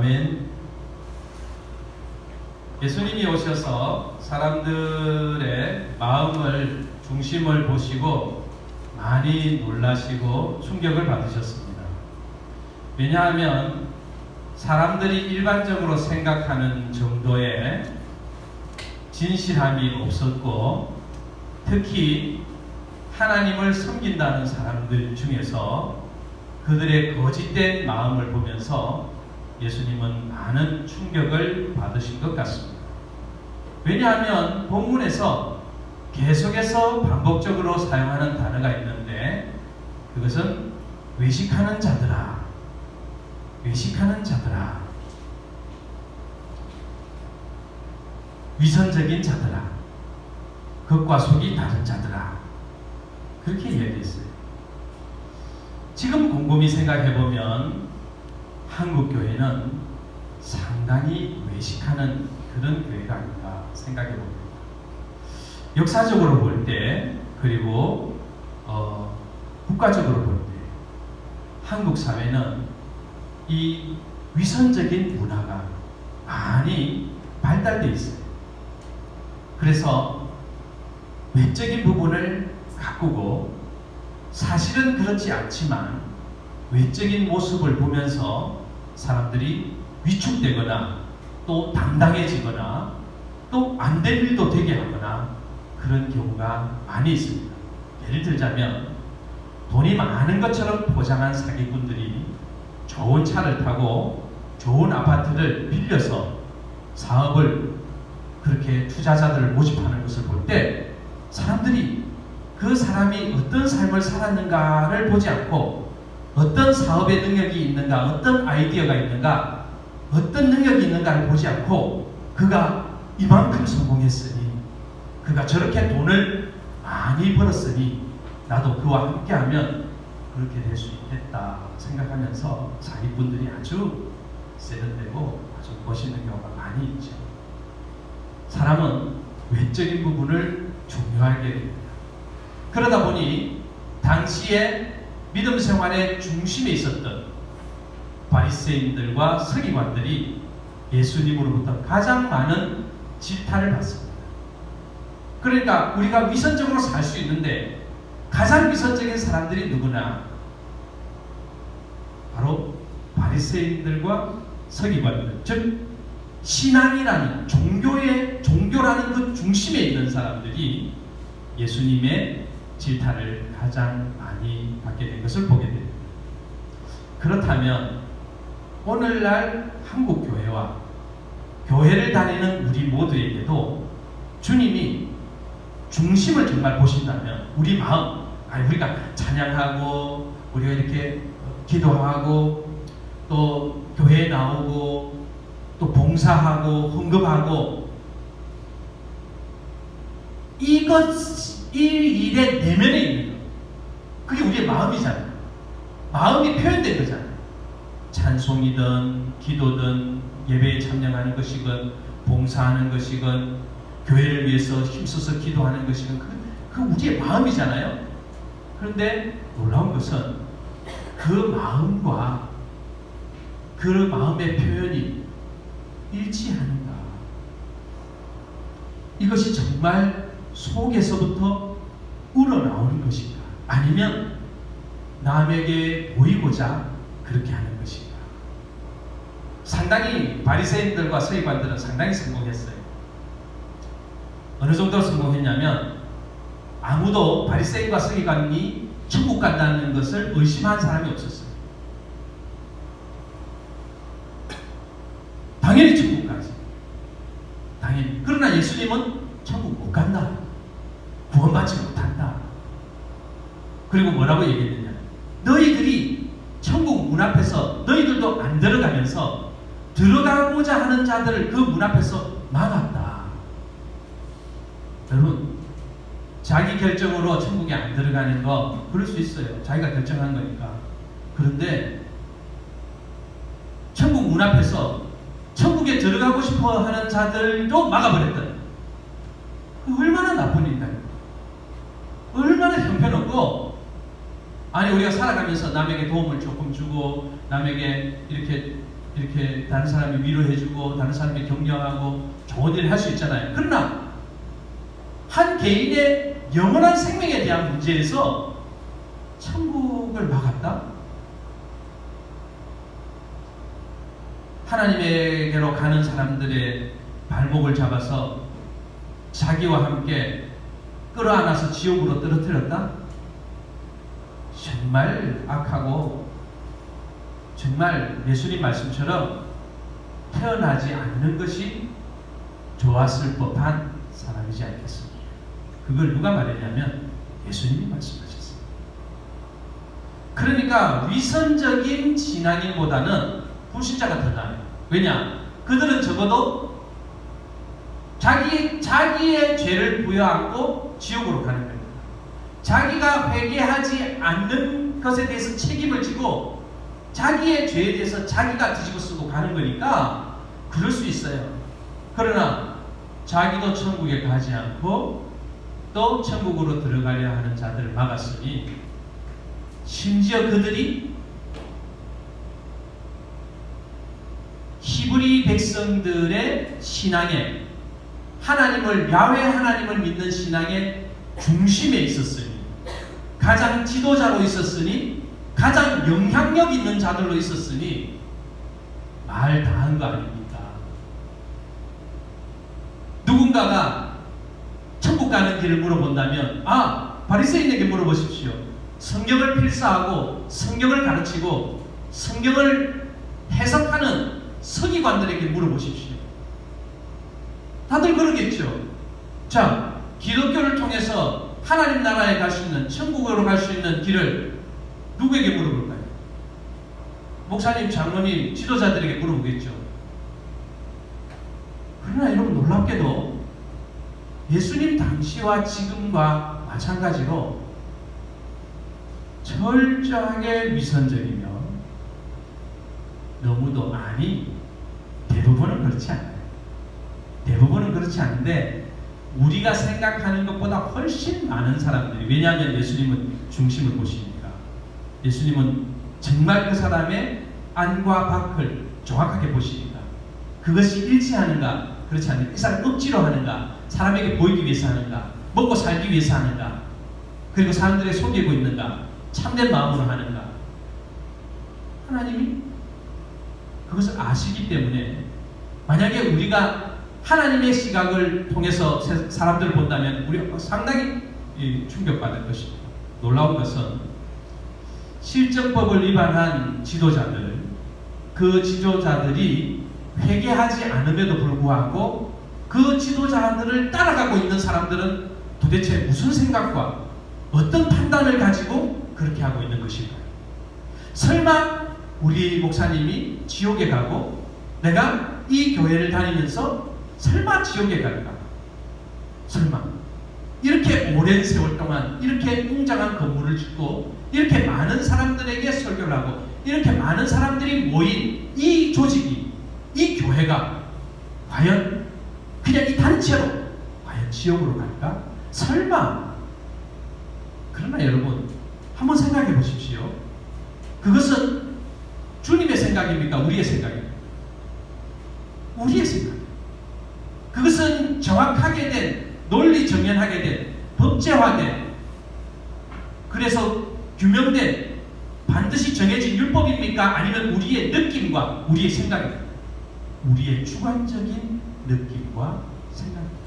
아멘. 예수님이 오셔서 사람들의 마음을 중심을 보시고 많이 놀라시고 충격을 받으셨습니다. 왜냐하면 사람들이 일반적으로 생각하는 정도의 진실함이 없었고, 특히 하나님을 섬긴다는 사람들 중에서 그들의 거짓된 마음을 보면서 예수님은 많은 충격을 받으신 것 같습니다. 왜냐하면 본문에서 계속해서 반복적으로 사용하는 단어가 있는데, 그것은 외식하는 자들아, 외식하는 자들아, 위선적인 자들아, 겉과 속이 다른 자들아, 그렇게 이야기했어요. 지금 곰곰이 생각해보면 한국 교회는 상당히 외식하는 그런 교회가 아닌가 생각해봅니다. 역사적으로 볼 때, 그리고 국가적으로 볼 때 한국 사회는 이 위선적인 문화가 많이 발달되어 있어요. 그래서 외적인 부분을 가꾸고, 사실은 그렇지 않지만 외적인 모습을 보면서 사람들이 위축되거나 또 당당해지거나 또 안 될 일도 되게 하거나 그런 경우가 많이 있습니다. 예를 들자면 돈이 많은 것처럼 포장한 사기꾼들이 좋은 차를 타고 좋은 아파트를 빌려서 사업을 그렇게 투자자들을 모집하는 것을 볼 때 사람들이 그 사람이 어떤 삶을 살았는가를 보지 않고 어떤 사업의 능력이 있는가, 어떤 아이디어가 있는가, 어떤 능력이 있는가를 보지 않고 그가 이만큼 성공했으니, 그가 저렇게 돈을 많이 벌었으니 나도 그와 함께하면 그렇게 될 수 있겠다 생각하면서 사기꾼들이 아주 세련되고 아주 멋있는 경우가 많이 있죠. 사람은 외적인 부분을 중요하게 됩니다. 그러다 보니 당시에 믿음 생활의 중심에 있었던 바리새인들과 서기관들이 예수님으로부터 가장 많은 질타를 받습니다. 그러니까 우리가 위선적으로 살 수 있는데 가장 위선적인 사람들이 누구나 바로 바리새인들과 서기관들, 즉 신앙이라는 종교라는 그 중심에 있는 사람들이 예수님의 질타를 가장 많이 받게 된 것을 보게 됩니다. 그렇다면 오늘날 한국 교회와 교회를 다니는 우리 모두에게도 주님이 중심을 정말 보신다면 우리 마음, 우리가 찬양하고 우리가 이렇게 기도하고 또 교회에 나오고 또 봉사하고 헌금하고 이 일의 내면에 있는 것, 그게 우리의 마음이잖아요. 마음이 표현된 거잖아요. 찬송이든 기도든 예배에 참여하는 것이건 봉사하는 것이건 교회를 위해서 힘써서 기도하는 것이건 그 우리의 마음이잖아요. 그런데 놀라운 것은 그 마음과 그 마음의 표현이 일치하는가, 이것이 정말 속에서부터 우러나오는 것인가, 아니면 남에게 보이고자 그렇게 하는 것인가. 상당히 바리새인들과 서기관들은 상당히 성공했어요. 어느 정도 성공했냐면 아무도 바리새인과 서기관이 천국 간다는 것을 의심한 사람이 없었어요. 당연히 천국 가지. 당연히. 그러나 예수님은 천국 못 간다. 구원받지 못한다. 그리고 뭐라고 얘기했느냐? 너희들이 천국 문 앞에서 너희들도 안 들어가면서 들어가고자 하는 자들을 그 문 앞에서 막았다. 여러분, 자기 결정으로 천국에 안 들어가는 거 그럴 수 있어요. 자기가 결정한 거니까. 그런데 천국 문 앞에서 천국에 들어가고 싶어 하는 자들도 막아버렸다. 얼마나 나쁜 일인가요? 얼마나 형편없고, 아니 우리가 살아가면서 남에게 도움을 조금 주고 남에게 이렇게 이렇게 다른 사람이 위로해주고 다른 사람이 격려하고 좋은 일을 할 수 있잖아요. 그러나 한 개인의 영원한 생명에 대한 문제에서 천국을 막았다? 하나님에게로 가는 사람들의 발목을 잡아서 자기와 함께 끌어안아서 지옥으로 떨어뜨렸다? 정말 악하고 정말 예수님 말씀처럼 태어나지 않는 것이 좋았을 법한 사람이지 않겠습니까? 그걸 누가 말했냐면 예수님이 말씀하셨어요. 그러니까 위선적인 신앙인보다는 불신자가 더 나아요. 왜냐? 그들은 적어도 자기의 죄를 부여안고 지옥으로 가는 거예요. 자기가 회개하지 않는 것에 대해서 책임을 지고 자기의 죄에 대해서 자기가 뒤집어 쓰고 가는 거니까 그럴 수 있어요. 그러나 자기도 천국에 가지 않고 또 천국으로 들어가려 하는 자들을 막았으니 심지어 그들이 히브리 백성들의 신앙에 하나님을 야훼 하나님을 믿는 신앙의 중심에 있었으니 가장 지도자로 있었으니 가장 영향력 있는 자들로 있었으니 말 다 한 거 아닙니까? 누군가가 천국 가는 길을 물어본다면 바리새인에게 물어보십시오. 성경을 필사하고 성경을 가르치고 성경을 해석하는 서기관들에게 물어보십시오. 다들 그러겠죠. 자, 기독교를 통해서 하나님 나라에 갈 수 있는, 천국으로 갈 수 있는 길을 누구에게 물어볼까요? 목사님, 장로님, 지도자들에게 물어보겠죠. 그러나 여러분 놀랍게도 예수님 당시와 지금과 마찬가지로 철저하게 위선적이며 너무도 대부분은 그렇지 않아요. 대부분은 그렇지 않은데 우리가 생각하는 것보다 훨씬 많은 사람들이, 왜냐하면 예수님은 중심을 보시니까, 예수님은 정말 그 사람의 안과 밖을 정확하게 보시니까, 그것이 일치하는가 그렇지 않는가, 이 사람 억지로 하는가, 사람에게 보이기 위해서 하는가, 먹고 살기 위해서 하는가, 그리고 사람들에 속이고 있는가, 참된 마음으로 하는가, 하나님이 그것을 아시기 때문에 만약에 우리가 하나님의 시각을 통해서 사람들을 본다면 우리가 상당히 충격받을 것입니다. 놀라운 것은 실정법을 위반한 지도자들, 그 지도자들이 회개하지 않음에도 불구하고 그 지도자들을 따라가고 있는 사람들은 도대체 무슨 생각과 어떤 판단을 가지고 그렇게 하고 있는 것일까요? 설마 우리 목사님이 지옥에 가고 내가 이 교회를 다니면서 설마 지옥에 갈까? 설마 이렇게 오랜 세월 동안 이렇게 웅장한 건물을 짓고 이렇게 많은 사람들에게 설교를 하고 이렇게 많은 사람들이 모인 이 조직이, 이 교회가 과연 그냥 이 단체로 과연 지옥으로 갈까? 설마. 그러나 여러분 한번 생각해 보십시오. 그것은 주님의 생각입니까? 우리의 생각입니까? 우리의 생각. 그것은 정확하게 된, 논리 정연하게 된, 법제화된, 그래서 규명된, 반드시 정해진 율법입니까? 아니면 우리의 느낌과 우리의 생각입니까? 우리의 주관적인 느낌과 생각입니다.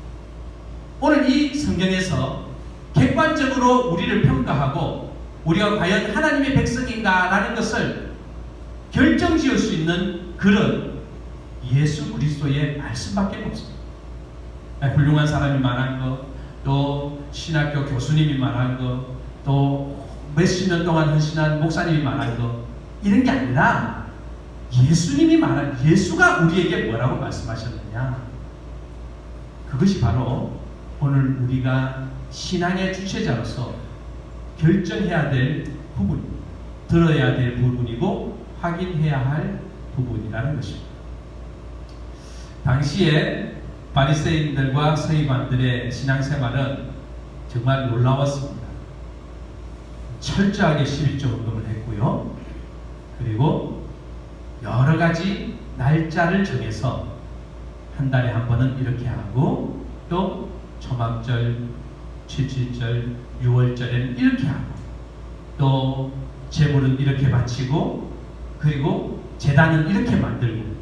오늘 이 성경에서 객관적으로 우리를 평가하고 우리가 과연 하나님의 백성인가 라는 것을 결정지을 수 있는 글은 예수 그리스도의 말씀밖에 없습니다. 훌륭한 사람이 말한 것, 또 신학교 교수님이 말한 것, 또 몇십 년 동안 헌신한 목사님이 말한 것, 이런 게 아니라 예수님이 말한, 예수가 우리에게 뭐라고 말씀하셨느냐, 그것이 바로 오늘 우리가 신앙의 주체자로서 결정해야 될 부분, 들어야 될 부분이고 확인해야 할 부분이라는 것입니다. 당시에 바리새인들과 서기관들의 신앙생활은 정말 놀라웠습니다. 철저하게 11조 헌금을 했고요. 그리고 여러 가지 날짜를 정해서 한 달에 한 번은 이렇게 하고, 또 초막절, 77절, 6월절에는 이렇게 하고, 또 제물은 이렇게 바치고, 그리고 제단은 이렇게 만들고,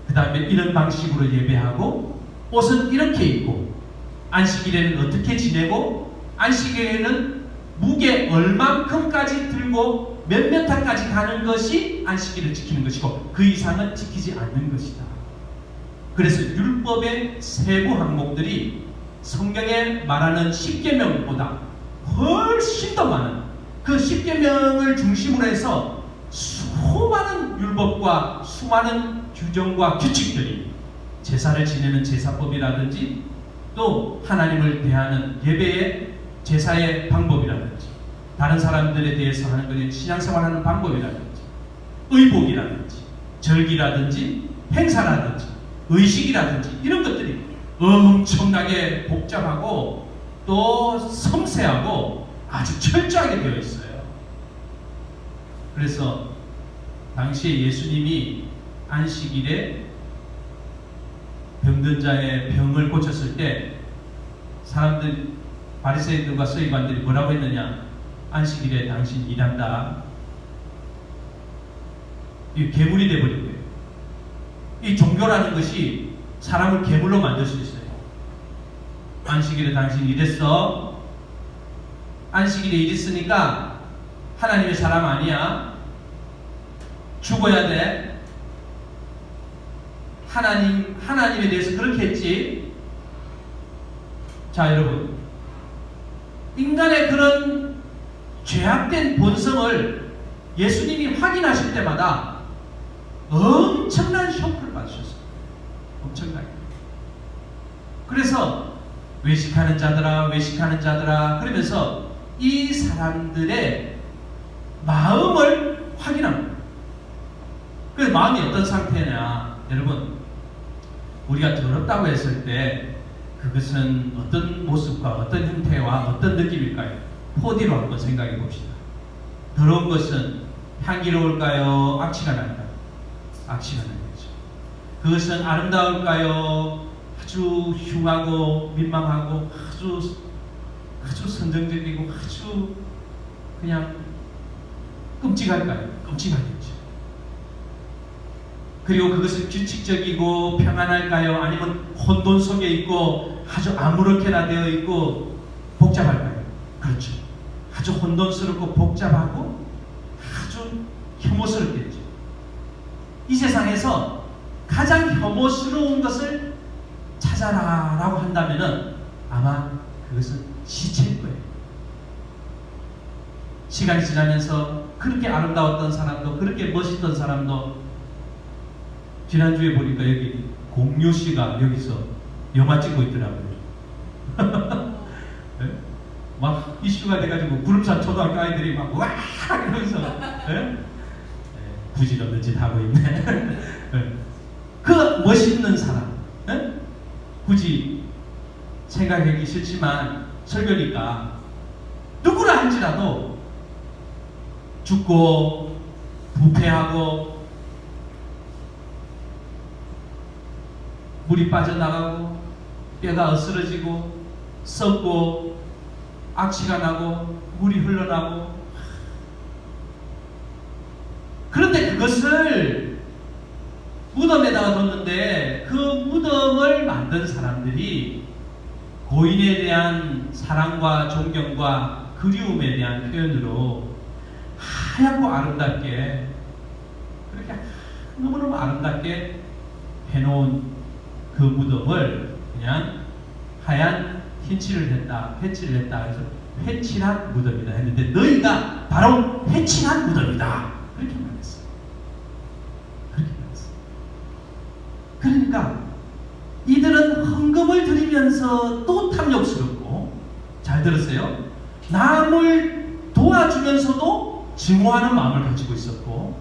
그 다음에 이런 방식으로 예배하고, 옷은 이렇게 입고, 안식일에는 어떻게 지내고, 안식일에는 무게 얼만큼까지 들고 몇몇 타까지 가는 것이 안식일을 지키는 것이고, 그 이상은 지키지 않는 것이다. 그래서 율법의 세부 항목들이 성경에 말하는 십계명보다 훨씬 더 많은, 그 십계명을 중심으로 해서 수많은 율법과 수많은 규정과 규칙들이, 제사를 지내는 제사법이라든지, 또 하나님을 대하는 예배의 제사의 방법이라든지, 다른 사람들에 대해서 하는 것이 신앙생활하는 방법이라든지, 의복이라든지, 절기라든지, 행사라든지, 의식이라든지, 이런 것들이 엄청나게 복잡하고 또 섬세하고 아주 철저하게 되어 있어요. 그래서 당시에 예수님이 안식일에 병든 자의 병을 고쳤을 때 사람들, 바리새인들과 서기관들이 뭐라고 했느냐? 안식일에 당신 일한다. 이 괴물이 되어버린 거예요. 이 종교라는 것이 사람을 괴물로 만들 수 있어요. 안식일에 당신 일했어. 안식일에 일했으니까 하나님의 사람 아니야. 죽어야 돼. 하나님에 대해서 그렇게 했지. 자, 여러분, 인간의 그런 죄악된 본성을 예수님이 확인하실 때마다 엄청난 쇼크를 받으셨어요. 엄청나게. 그래서 외식하는 자들아, 외식하는 자들아, 그러면서 이 사람들의 마음을 확인합니다. 그 마음이 어떤 상태냐? 여러분, 우리가 더럽다고 했을 때 그것은 어떤 모습과 어떤 형태와 어떤 느낌일까요? 4D로 한번 생각해 봅시다. 더러운 것은 향기로울까요? 악취가 날까요? 악취가 나는 거죠. 그것은 아름다울까요? 아주 흉하고 민망하고 아주 선정적이고 아주 그냥 끔찍할까요? 끔찍하겠죠. 그리고 그것은 규칙적이고 평안할까요? 아니면 혼돈 속에 있고 아주 아무렇게나 되어 있고 복잡할까요? 그렇죠. 아주 혼돈스럽고 복잡하고 아주 혐오스럽겠죠. 이 세상에서 가장 혐오스러운 것을 찾아라라고 한다면은 아마 그것은 시체일 거예요. 시간이 지나면서 그렇게 아름다웠던 사람도, 그렇게 멋있던 사람도, 지난주에 보니까 여기 공유 씨가 여기서 영화 찍고 있더라고요. 네? 막 이슈가 돼가지고 구름산 초등학교 아이들이 막 와 이러면서 네? 부질없는 짓 하고 있네. 네. 그 멋있는 사람, 네? 굳이 생각하기 싫지만 설교니까 누구라 할지라도 죽고 부패하고 물이 빠져나가고 뼈가 으스러지고 썩고 악취가 나고 물이 흘러나고, 그런데 그것을 무덤에다가 뒀는데 그 무덤을 만든 사람들이 고인에 대한 사랑과 존경과 그리움에 대한 표현으로 하얗고 아름답게, 그렇게 너무너무 아름답게 해놓은 그 무덤을 그냥 하얀 흰칠을 했다, 회칠을 했다. 그래서 회칠한 무덤이다 했는데 너희가 바로 회칠한 무덤이다. 그렇게 말했어요. 그렇게 말했어요. 그러니까 이들은 헌금을 드리면서 또 탐욕스럽고, 잘 들었어요? 남을 도와주면서도 증오하는 마음을 가지고 있었고,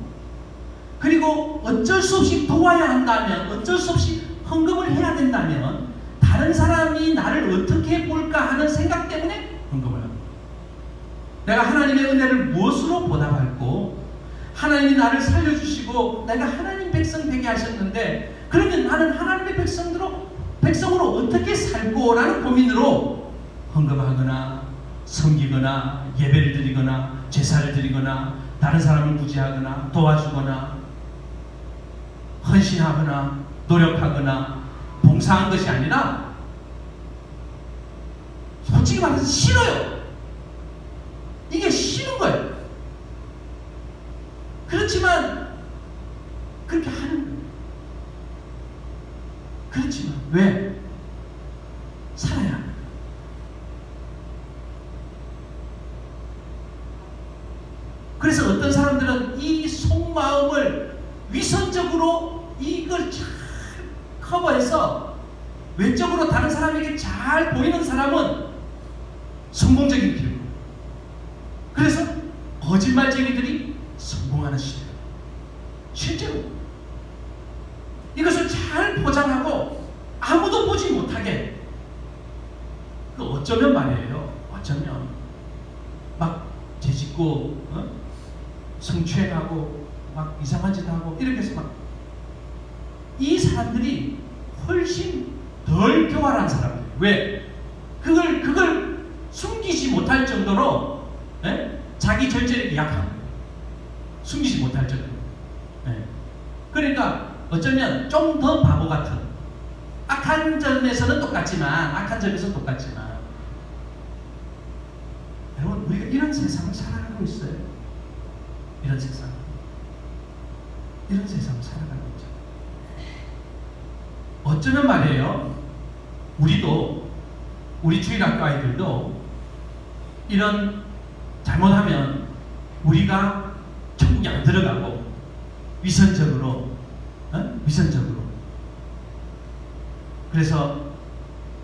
그리고 어쩔 수 없이 도와야 한다면, 어쩔 수 없이 헌금을 해야 된다면 다른 사람이 나를 어떻게 볼까 하는 생각 때문에 헌금을 합니다. 내가 하나님의 은혜를 무엇으로 보답할고 하나님이 나를 살려주시고 내가 하나님 백성 되게 하셨는데 그러면 나는 하나님의 백성으로 어떻게 살고? 라는 고민으로 헌금하거나 섬기거나 예배를 드리거나 제사를 드리거나 다른 사람을 구제하거나 도와주거나 헌신하거나 노력하거나 봉사한 것이 아니라 솔직히 말해서 싫어요. 이게 싫은 거예요. 그렇지만 그렇게 하는 거예요. 그렇지만 왜? 살아야 합니다. 그래서 어떤 사람들은 이 속마음을 위선적으로 이걸 잘 커버해서 외적으로 다른 사람에게 잘 보이는 사람은 성공적인 길로, 그래서 거짓말쟁이들이 성공하는 시대예요. 실제로 이것을 잘 포장하고 아무도 보지 못하게, 그 어쩌면 말이에요. 어쩌면 막 죄짓고 성추행하고 막 이상한 짓 하고 이렇게 해서 막 이 사람들이 훨씬 덜 교활한 사람들. 왜? 그걸 숨기지 못할 정도로 자기 절제력이 약한 거예요. 숨기지 못할 정도로. 그러니까 어쩌면 좀 더 바보 같은, 악한 점에서는 똑같지만 여러분, 우리가 이런 세상을 살아가고 있어요. 이런 세상을 살아가고 있죠. 어쩌면 말이에요, 우리 주일학교 아이들도 이런 잘못하면 우리가 천국에 안 들어가고 위선적으로 그래서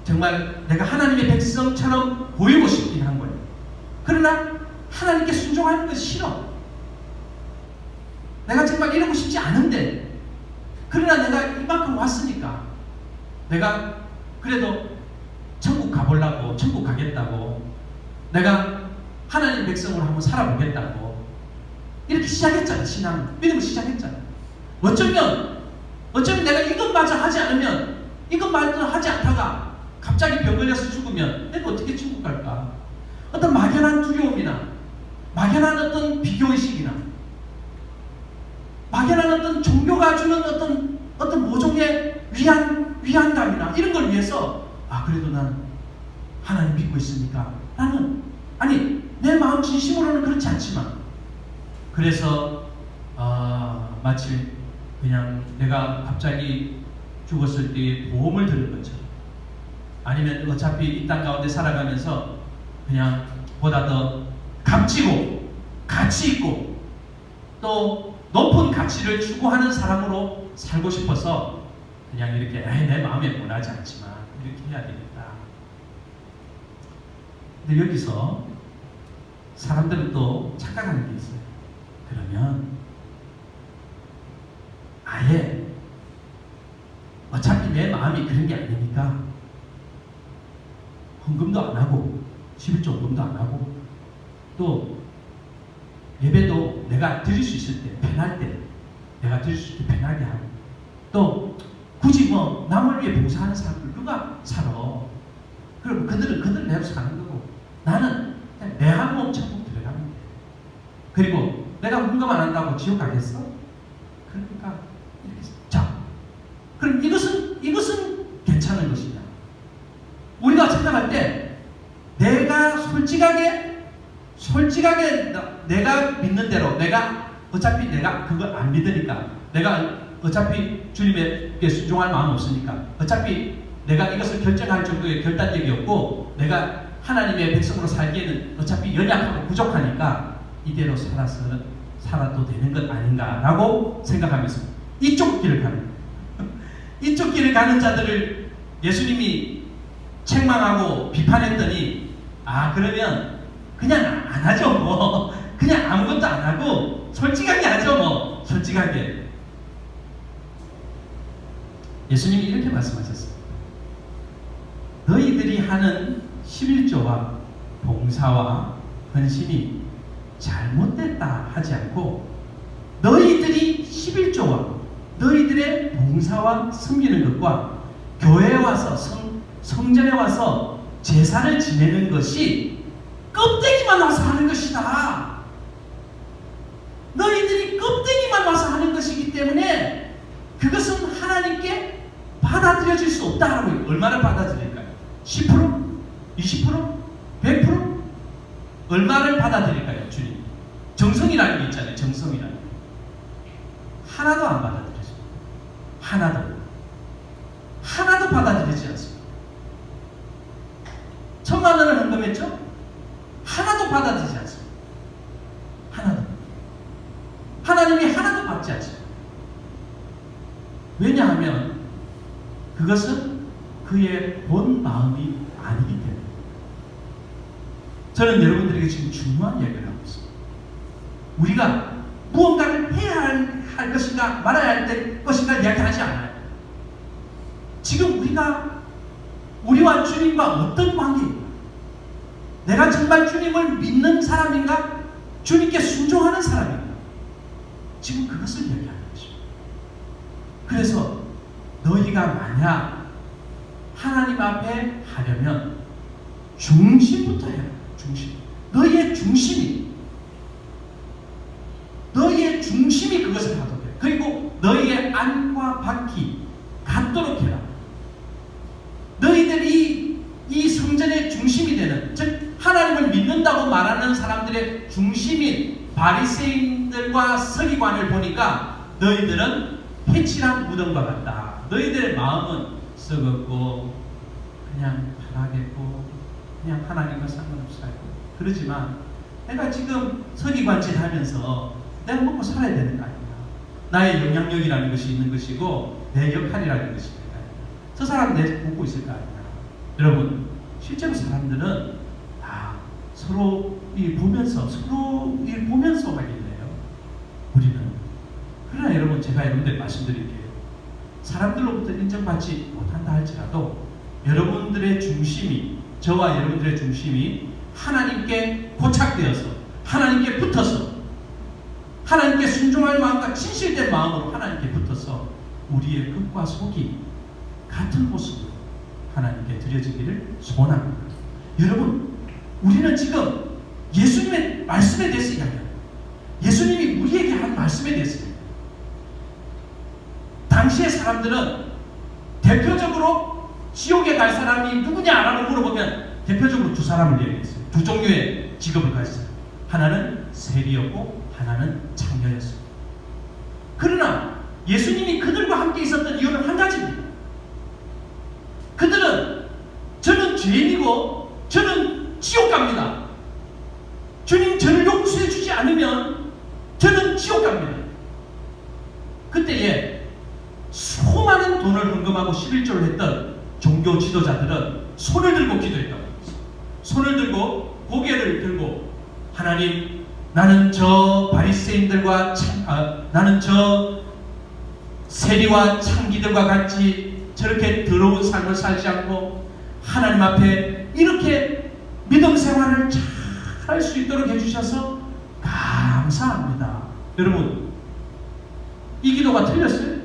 정말 내가 하나님의 백성처럼 보이고 싶긴 한 거예요. 그러나 하나님께 순종하는 건 싫어. 내가 정말 이러고 싶지 않은데, 그러나 내가 이만큼 왔으니까 내가 그래도 천국 가보려고, 천국 가겠다고, 내가 하나님 백성으로 한번 살아보겠다고 이렇게 시작했잖아. 신앙 믿음을 시작했잖아. 어쩌면 내가 이것마저 하지 않으면, 이것마저 하지 않다가 갑자기 병 걸려서 죽으면 내가 어떻게 천국 갈까? 어떤 막연한 두려움이나 막연한 어떤 비교의식이나 막연한 어떤 종교가 주는 어떤 모종의 위안감이나 이런 걸 위해서, 그래도 난 하나님 믿고 있으니까 나는, 내 마음 진심으로는 그렇지 않지만, 그래서 마치 그냥 내가 갑자기 죽었을 때 보험을 들은 것처럼, 아니면 어차피 이 땅 가운데 살아가면서 그냥 보다 더 값지고 가치 있고 또 높은 가치를 추구하는 사람으로 살고 싶어서 그냥 이렇게 내 마음에 원하지 않지만 이렇게 해야 되겠다. 근데 여기서 사람들은 또 착각하는 게 있어요. 그러면 아예 어차피 내 마음이 그런 게 아니니까 헌금도 안 하고 11조금도 안 하고 또 예배도 내가 드릴 수 있을 때, 편할 때 내가 드릴 수 있을 때 편하게 하고, 또 굳이 남을 위해 봉사하는 사람들 누가 살아? 그리고 그들은 내로 사는 거고, 나는 그냥 내 한 몸 천국 들어가면 돼. 그리고 내가 헌금 안 한다고 지옥 가겠어? 그러니까 이렇게. 자, 그럼 이것은 괜찮은 것이냐? 우리가 생각할 때 내가 솔직하게 내가 믿는 대로, 내가 어차피 내가 그걸 안 믿으니까, 내가 어차피 주님에게 순종할 마음 없으니까, 어차피 내가 이것을 결정할 정도의 결단력이 없고, 내가 하나님의 백성으로 살기에는 어차피 연약하고 부족하니까 이대로 살아도 되는 것 아닌가라고 생각하면서 이쪽 길을 가는 이쪽 길을 가는 자들을 예수님이 책망하고 비판했더니, 그러면 그냥 안 하죠. 그냥 아무것도 안 하고 솔직하게 하죠. 솔직하게. 예수님이 이렇게 말씀하셨어요. 너희들이 하는 11조와 봉사와 헌신이 잘못됐다 하지 않고 너희들이 11조와 너희들의 봉사와 섬기는 것과 교회에 와서 성전에 와서 제사를 지내는 것이 껍데기만 와서 하는 것이다. 너희들이 껍데기만 와서 하는 것이기 때문에 그것은 하나님께 받아들여질 수 없다라고. 얼마나 받아들일까요? 10%? 20%? 100%? 얼마를 받아들일까요? 주님. 정성이라는 게 있잖아요. 정성이라는 게. 하나도 안 받아들여져요. 하나도 받아들이지 않습니다. 1,000만 원을 헌금했죠? 하나도 받아들이지 않습니다. 하나님이 하나도 받지 않습니다. 왜냐하면 그것은 그의 본 마음이 아니기 때문에. 저는 여러분들에게 지금 중요한 이야기를 하고 있습니다. 우리가 무언가를 해야 할 것인가 말아야 할 것인가 이야기하지 않아요. 지금 우리와 주님과 어떤 관계인가? 내가 정말 주님을 믿는 사람인가? 주님께 순종하는 사람인가? 지금 그것을 이야기하는 것입니다. 그래서 너희가 만약 하나님 앞에 하려면 중심부터 해라. 너희의 중심이 그것을 하도록 해. 그리고 너희의 안과 밖이 같도록 해라. 너희들이 이 성전의 중심이 되는, 즉 하나님을 믿는다고 말하는 사람들의 중심인 바리새인들과 서기관을 보니까 너희들은 해칠한 무덤과 같다. 너희들의 마음은 썩었고 그냥 타락했고 그냥 하나님과 상관없이 살고. 그러지만 내가 지금 서기관질 하면서 내가 먹고 살아야 되는 거 아니야. 나의 영향력이라는 것이 있는 것이고 내 역할이라는 것이 있는 거 아니야. 저 사람 내 보고 있을 거 아니야. 여러분, 실제로 사람들은 서로 보면서 하겠네요. 우리는. 그러나 여러분, 제가 여러분들 말씀드릴게요. 사람들로부터 인정받지 못한다 할지라도 여러분들의 중심이, 저와 여러분들의 중심이 하나님께 고착되어서 하나님께 붙어서 하나님께 순종할 마음과 진실된 마음으로 하나님께 붙어서 우리의 끝과 속이 같은 모습으로 하나님께 드려지기를 소원합니다. 여러분, 우리는 지금 예수님의 말씀에 대해서 이야기합니다. 예수님이 우리에게 한 말씀에 대해서 이야기합니다. 당시의 사람들은 대표적으로 지옥에 갈 사람이 누구냐라고 물어보면 대표적으로 두 사람을 얘기했어요. 두 종류의 직업을 가졌어요. 하나는 세리였고 하나는 창녀였습니다. 그러나 예수님이 그들과 함께 있었던 이유는 한 가지입니다. 그들은 저는 죄인이고 저는 지옥 갑니다. 주님 저를 용서해 주지 않으면 저는 지옥 갑니다. 그때에 수많은 돈을 헌금하고 11조를 했던 종교 지도자들은 손을 들고 기도했다고 합니다. 손을 들고 고개를 들고 하나님, 나는 저 바리새인들과 나는 저 세리와 창기들과 같이 저렇게 더러운 삶을 살지 않고 하나님 앞에 이렇게 믿음 생활을 잘 할 수 있도록 해주셔서 감사합니다. 여러분, 이 기도가 틀렸어요?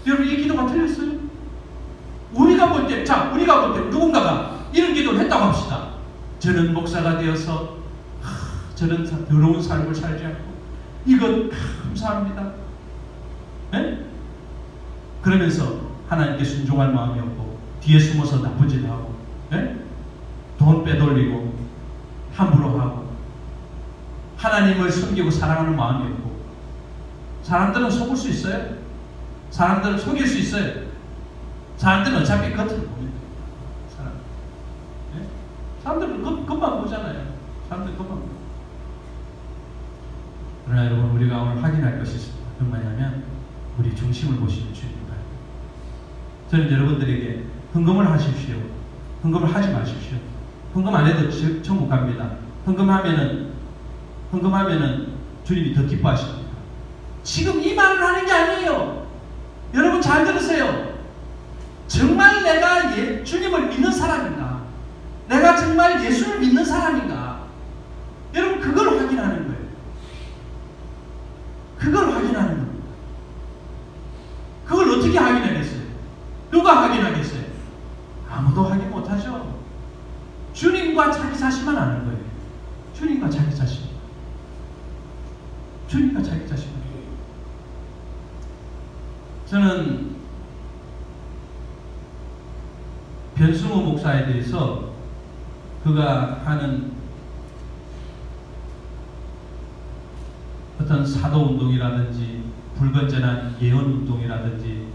여러분, 이 기도가 틀렸어요? 우리가 볼 때 누군가가 이런 기도를 했다고 합시다. 저는 목사가 되어서 저는 더러운 삶을 살지 않고 이것 감사합니다. 네? 그러면서 하나님께 순종할 마음이 없고 뒤에 숨어서 나쁜 짓 하고, 네? 돈 빼돌리고 함부로 하고 하나님을 섬기고 사랑하는 마음이 없고. 사람들은 속을 수 있어요. 사람들은 속일 수 있어요. 사람들은 어차피 겉을 봅니다. 네? 사람들은 겉만 보잖아요. 사람들은 겉만 보고. 그러나 여러분, 우리가 오늘 확인할 것이 있습니다. 어떤 말이냐면 우리 중심을 보시는 주님입니다. 저는 여러분들에게 헌금을 하십시오. 헌금을 하지 마십시오. 헌금 안 해도 천국 갑니다. 헌금하면은 주님이 더 기뻐하십니다. 지금 이 말을 하는 게 아니에요. 여러분 잘 들으세요. 정말 내가 주님을 믿는 사람인가? 내가 정말 예수를 믿는 사람인가? 여러분, 그걸 확인하는 거예요. 어떻게 확인하겠어요? 누가 확인하겠어요? 아무도 확인 못하죠. 주님과 자기 자신만 아는 거예요. 주님과 자기 자신. 주님과 자기 자신. 저는 변승호 목사에 대해서 그가 하는 어떤 사도운동이라든지 불건전한 예언운동이라든지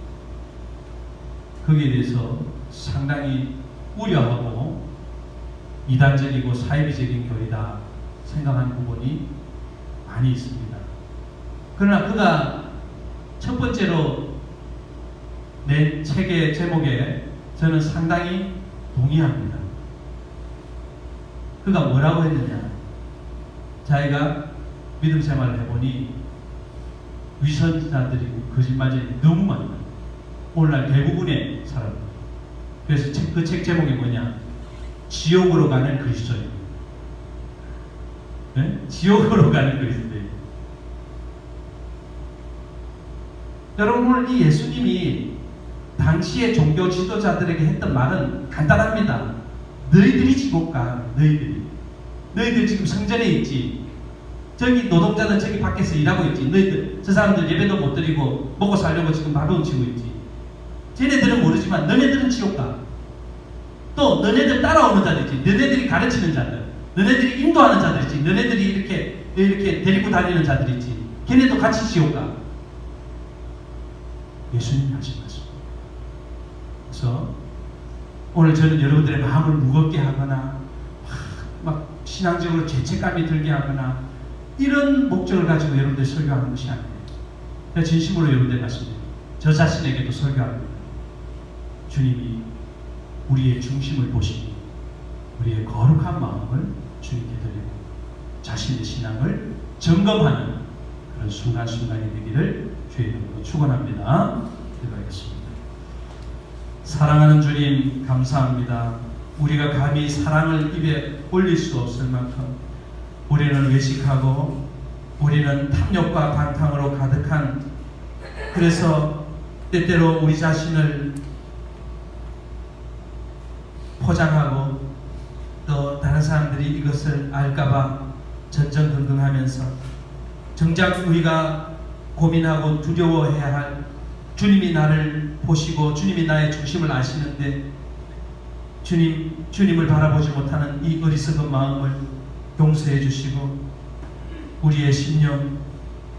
거기에 대해서 상당히 우려하고 이단적이고 사이비적인 교리다 생각하는 부분이 많이 있습니다. 그러나 그가 첫 번째로 낸 책의 제목에 저는 상당히 동의합니다. 그가 뭐라고 했느냐? 자기가 믿음 생활을 해보니 위선자들이고 거짓말쟁이 너무 많아요. 오늘날 대부분의 사람. 그래서 그 책 제목이 뭐냐? 지옥으로 가는 그리스도인. 네? 지옥으로 가는 그리스도인. 여러분, 오늘 이 예수님이 당시의 종교 지도자들에게 했던 말은 간단합니다. 너희들이 지옥 가. 너희들 지금 성전에 있지. 저기 노동자들 저기 밖에서 일하고 있지. 너희들 저 사람들 예배도 못 드리고 먹고 살려고 지금 밥을 훔치고 있지. 쟤네들은 모르지만 너네들은 지옥 가. 또 너네들 따라오는 자들이지. 너네들이 가르치는 자들. 너네들이 인도하는 자들이지. 너네들이 이렇게 데리고 다니는 자들이지. 걔네도 같이 지옥 가. 예수님이 하신 말씀. 그래서 오늘 저는 여러분들의 마음을 무겁게 하거나 막 신앙적으로 죄책감이 들게 하거나 이런 목적을 가지고 여러분들 설교하는 것이 아니에요. 제가 진심으로 여러분들 말씀드립니다. 저 자신에게도 설교합니다. 주님이 우리의 중심을 보시고 우리의 거룩한 마음을 주님께 드리고 자신의 신앙을 점검하는 그런 순간순간이 되기를 주의 이름으로 축원합니다. 기도하겠습니다. 사랑하는 주님 감사합니다. 우리가 감히 사랑을 입에 올릴 수 없을 만큼 우리는 외식하고 우리는 탐욕과 방탕으로 가득한, 그래서 때때로 우리 자신을 포장하고 또 다른 사람들이 이것을 알까봐 전전긍긍하면서 정작 우리가 고민하고 두려워해야 할 주님이 나를 보시고 주님이 나의 중심을 아시는데 주님을 바라보지 못하는 이 어리석은 마음을 용서해 주시고 우리의 심령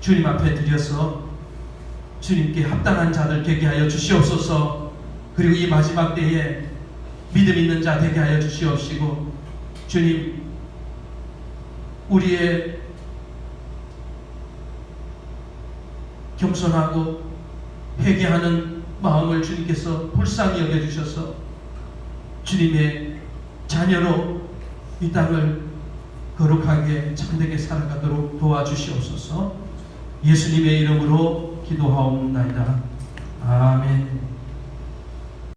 주님 앞에 드려서 주님께 합당한 자들 되게 하여 주시옵소서. 그리고 이 마지막 때에 믿음 있는 자 되게 하여 주시옵시고 주님 우리의 겸손하고 회개하는 마음을 주님께서 불쌍히 여겨주셔서 주님의 자녀로 이 땅을 거룩하게 참되게 살아가도록 도와주시옵소서. 예수님의 이름으로 기도하옵나이다. 아멘.